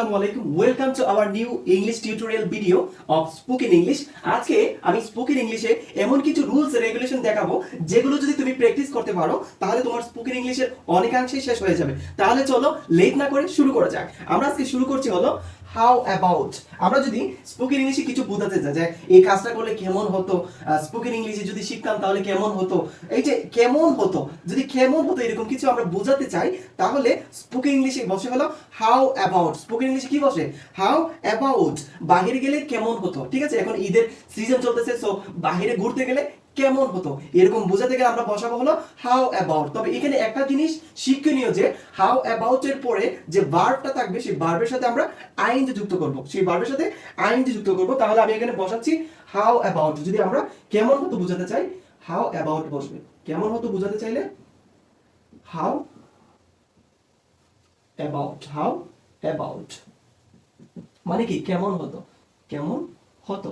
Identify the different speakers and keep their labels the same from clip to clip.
Speaker 1: আসসালামু আলাইকুম, welcome to our new English tutorial video of spoken English. আজকে আমি স্পোকেন ইংলিশে এমন কিছু রুলস রেগুলেশন দেখাবো যেগুলো যদি তুমি প্র্যাকটিস করতে পারো তাহলে তোমার স্পোকেন ইংলিশের অনেকাংশেই শেষ হয়ে যাবে। তাহলে চলো লেট না করে শুরু করা যাক। আমরা আজকে শুরু করছি হলো হাউ অ্যাবাউট। আমরা যদি স্পোকেন ইংলিশে কিছু বোঝাতে চাই যে এই কাজটা করলে কেমন হতো, স্পোকেন ইংলিশে যদি শিখতাম তাহলে কেমন হতো, এই যে কেমন হতো, যদি কেমন হতো এরকম কিছু আমরা বোঝাতে চাই তাহলে স্পোকেন ইংলিশে বসে হলো হাউ অ্যাবাউট। স্পোকেন ইংলিশে কি বসে? How about. বাহিরে গেলে কেমন হতো, ঠিক আছে? এখন ঈদের সিজন চলতেছে, সো বাহিরে ঘুরতে গেলে কেমন হতো এরকম বোঝাতে গেলে আমরা বসাবো হলো হাউ অ্যাবাউট। তবে এখানে একটা জিনিস শিক্ষণীয় যে হাউ অ্যাবাউট এর পরে যে ভার্বটা থাকবে সেই ভার্বের সাথে আমরা আইএনজি যুক্ত করব, সেই ভার্বের সাথে আইএনজি যুক্ত করব। তাহলে আমি এখানে বসাচ্ছি হাউ অ্যাবাউট। যদি আমরা কেমন হতো বোঝাতে চাই হাউ অ্যাবাউট বসবে। কেমন হতো বোঝাতে চাইলে হাউ অ্যাবাউট। হাউ অ্যাবাউট মানে কি? কেমন হতো, কেমন হতো,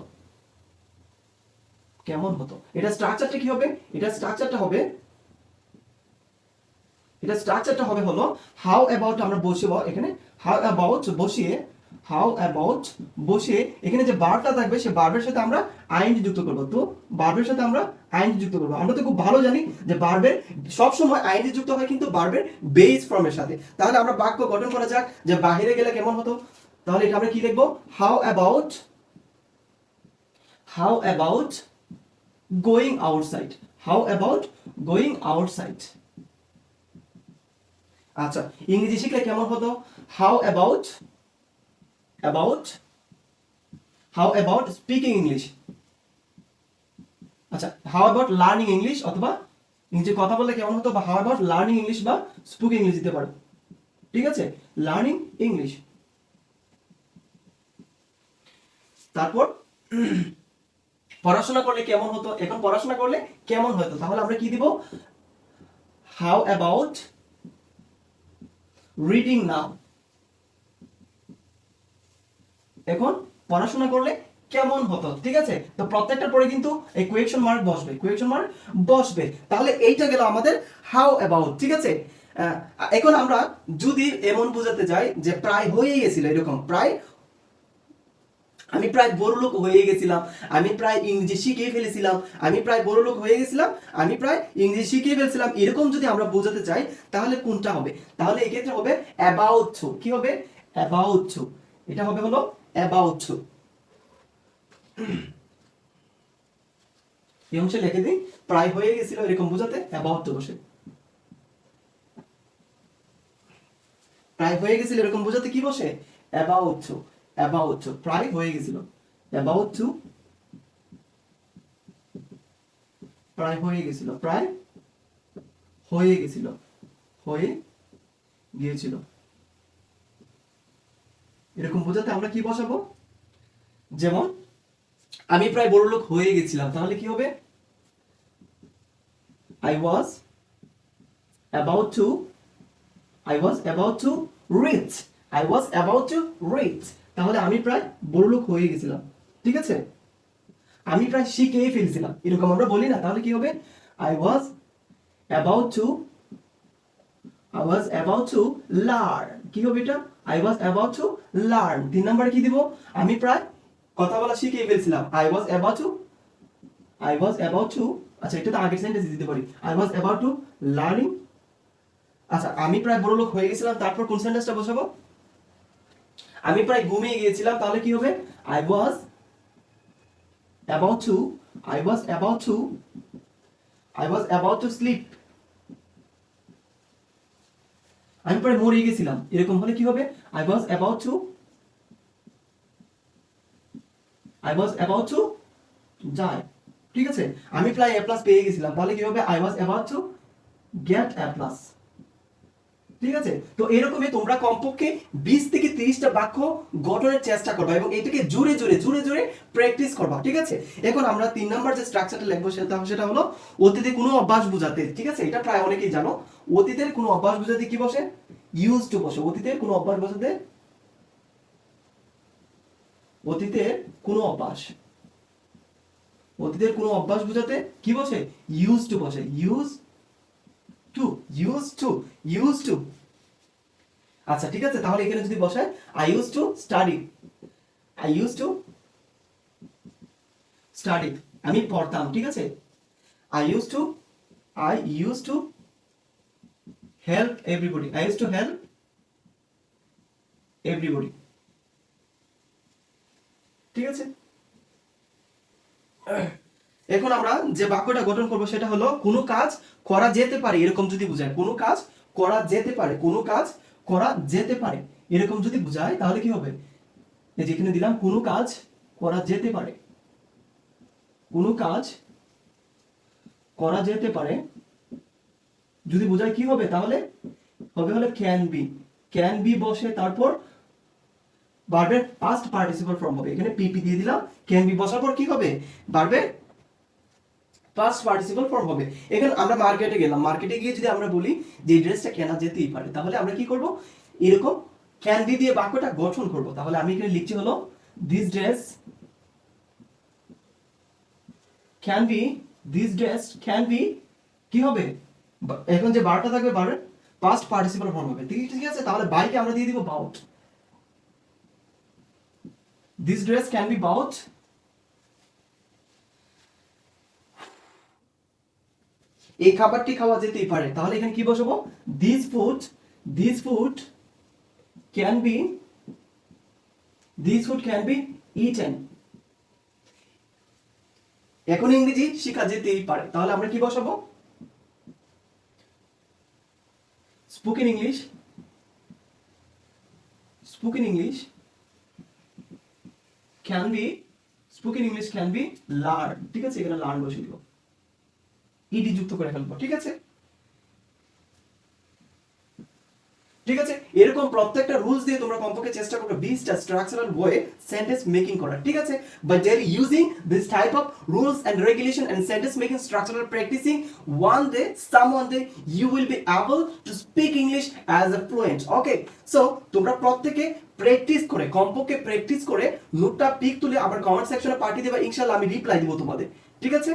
Speaker 1: কেমন হতো। এটা স্ট্রাকচারটা কি হবে? এটা স্ট্রাকচারটা হবে হলো হাউ অ্যাবাউট। আমরা বসিয়ে এখানে হাউ অ্যাবাউট বসিয়ে, হাউ অ্যাবাউট বসিয়ে এখানে যে ভার্বটা থাকবে সেই ভার্বের সাথে আমরা আইএনজি যুক্ত করব। তো ভার্বের সাথে আমরা আইএনজি যুক্ত করব। আমরা তো খুব ভালো জানি যে ভার্বের সব সময় আইএনজি যুক্ত হয় কিন্তু ভার্বের বেস ফর্মের সাথে। তাহলে আমরা বাক্য গঠন করা যাক যে বাইরে গেলে কেমন হতো। তাহলে এটা আমরা কি লিখবো? How about, how about going outside. How about going outside. আচ্ছা, ইংরেজি শিখলে কেমন হতো? How about how about speaking English. আচ্ছা, হাউ অ্যাবাউট লার্নিং ইংলিশ, অথবা ইংরেজি কথা বললে কেমন হতো, বা হাউ অ্যাবাউট লার্নিং ইংলিশ বা স্পিকিং ইংলিশ দিতে পারো। ঠিক আছে, লার্নিং ইংলিশ। তারপর পড়াশোনা করলে কেমন হতো। এখন পড়াশোনা করলে কেমন হতো, তাহলে আমরা কি দিব? হাউ অ্যাবাউট রিডিং নাও। এখন পড়াশোনা করলে কেমন হতো, ঠিক আছে? তো প্রত্যেকটার পরে কিন্তু এই কোয়েকশন মার্ক বসবে, কোয়েকশন মার্ক বসবে। তাহলে এইটা গেল আমাদের হাউ অ্যাবাউট, ঠিক আছে? এখন আমরা যদি এমন বোঝাতে যাই যে প্রায় হয়ে গেছিল, এরকম প্রায়, আমি প্রায় বড়লোক হয়ে গেছিলাম, আমি প্রায় ইংরেজি শিখে ফেলেছিলাম, আমি প্রায় বড়লোক হয়ে গেছিলাম, আমি প্রায় ইংরেজি শিখে ফেলছিলাম, এরকম যদি আমরা বোঝাতে চাই তাহলে কোনটা হবে? তাহলে এই ক্ষেত্রে হবে অ্যাবাউট টু। কি হবে? About two. এটা হবে হলো অ্যাবাউট টু। এই অংশে লিখে দিই প্রায় হয়ে গেছিল এরকম বোঝাতে অ্যাবাউট টু বসে। প্রায় হয়ে গেছিল এরকম বোঝাতে কি বসে? About two. অ্যাবাউট টু, প্রায় হয়ে গেছিল। অ্যাবাউট টু, প্রায় হয়ে গেছিল, প্রায় হয়ে গেছিল, হয়ে গিয়েছিল, এরকম বোঝাতে আমরা কি বসাবো? যেমন আমি প্রায় বড়লোক হয়ে গেছিলাম, তাহলে কি হবে? I was about to, I was about to reach, I was about to reach। তাহলে আমি প্রায় বড়লোক হয়ে গেছিলাম, ঠিক আছে? আমি প্রায় শিখেই ফেলছিলাম, এরকম আমরা বলি না? তাহলে কি হবে? I was about to, I was about to learn। কি হবে এটা? I was about to learn। 3 নম্বরে কি দিব? আমি প্রায় কথা বলা শিখেই ফেলছিলাম। I was about to, আচ্ছা এটা তো আগের সেন্টেন্স দিতে পারি। I was about to learning। আচ্ছা, আমি প্রায় বড়লোক হয়ে গেছিলাম, তারপর কোন সেন্টেন্সটা বসাবো? আমি প্রায় ঘুমিয়ে গিয়েছিলাম, তাহলে কি হবে? I was about to, I was about to, I was about to sleep। আমি প্রায় মরে গেছিলাম, এরকম হলে কি হবে? I was about to, I was about to die। ঠিক আছে? আমি প্রায় A+ পেয়ে গেছিলাম, তাহলে কি হবে? I was about to get A+। ঠিক আছে? তো এরকমই তোমরা কমপক্ষে 20 থেকে 30টা বাক্য গঠনের চেষ্টা করবা এবং এটাকে জোরে জোরে প্র্যাকটিস করবা, ঠিক আছে? এখন আমরা 3 নাম্বার যে স্ট্রাকচারটা লিখবো সেটা হলো অতীতে কোনো অভ্যাস বোঝাতে, ঠিক আছে? এটা প্রায় অনেকেই জানো। অতীতের কোনো অভ্যাস বোঝাতে কি বসে? ইউজ টু বসে। অতীতের কোনো অভ্যাস বোঝাতে, অতীতের কোনো অভ্যাস, অতীতের কোনো অভ্যাস বোঝাতে কি বসে? ইউজ টু বসে। Use to, use to, use to. আচ্ছা ঠিক আছে, তাহলে এখানে যদি বসায় I use to study, I use to study, আমি পড়তাম, ঠিক আছে। I use to, I use to help everybody, I use to help everybody, ঠিক আছে। এখন আমরা যে বাক্যটা গঠন করব সেটা হলো কোনো কাজ করা যেতে পারে এরকম যদি বোঝায়, কোনো কাজ করা যেতে পারে, কোনো কাজ করা যেতে পারে এরকম যদি বোঝায় তাহলে কি হবে, এই যে এখানে দিলাম কোনো কাজ করা যেতে পারে, কোনো কাজ করা যেতে পারে যদি বোঝায় কি হবে তাহলে হবে হলো ক্যান বি বসে তারপর ভার্বের পাস্ট পার্টিসিপল ফর্ম হবে, এখানে পিপি দিয়ে দিলাম, ক্যান বি বসার পর কি হবে, ভার্বের পাস্ট পার্টিসিপল ফর্ম হবে। এখানে আমরা মার্কেটে গেলাম, মার্কেটে গিয়ে যদি আমরা বলি যে এই ড্রেসটা কেনা যেতেই পারে, তাহলে আমরা কি করব, এরকম ক্যান বি দিয়ে বাক্যটা গঠন করব। তাহলে আমি এখানে লিখছি হলো this dress can be, this dress can be কি হবে, এখন যে বারটা থাকবে বারের পাস্ট পার্টিসিপল ফর্ম হবে, ঠিক আছে। তাহলে বাইকে আমরা দিয়ে দিব bout, this dress can be bout, এই খাবারটি খাওয়া যেতেই পারে, তাহলে এখানে কি বসাবো, this food can be, this food can be eaten, এখন ইংরেজি শেখা যেতেই পারে, তাহলে আমরা কি বসাবো, spoken English can be, spoken English can be learn, ঠিক আছে, এখানে লার্ন বসে দিব, ইডি যুক্ত করে ফেলবো, ঠিক আছে। ঠিক আছে, এরকম প্রত্যেকটা রুলস দিয়ে তোমরা কমপক্ষে চেষ্টা করবে 20টা স্ট্রাকচারাল ওয়ে সেন্টেন্স মেকিং করার, ঠিক আছে। But daily using this type of rules and regulation and sentence making structural practising, one day some day you will be able to speak English as a fluent. Okay, so তোমরা প্রত্যেকে practice করে, কমপক্ষে practice করে নোটটা pick তুলে আবার comment সেকশনে পাঠিয়ে দেবা, ইনশাআল্লাহ আমি রিপ্লাই দিব তোমাদের, ঠিক আছে।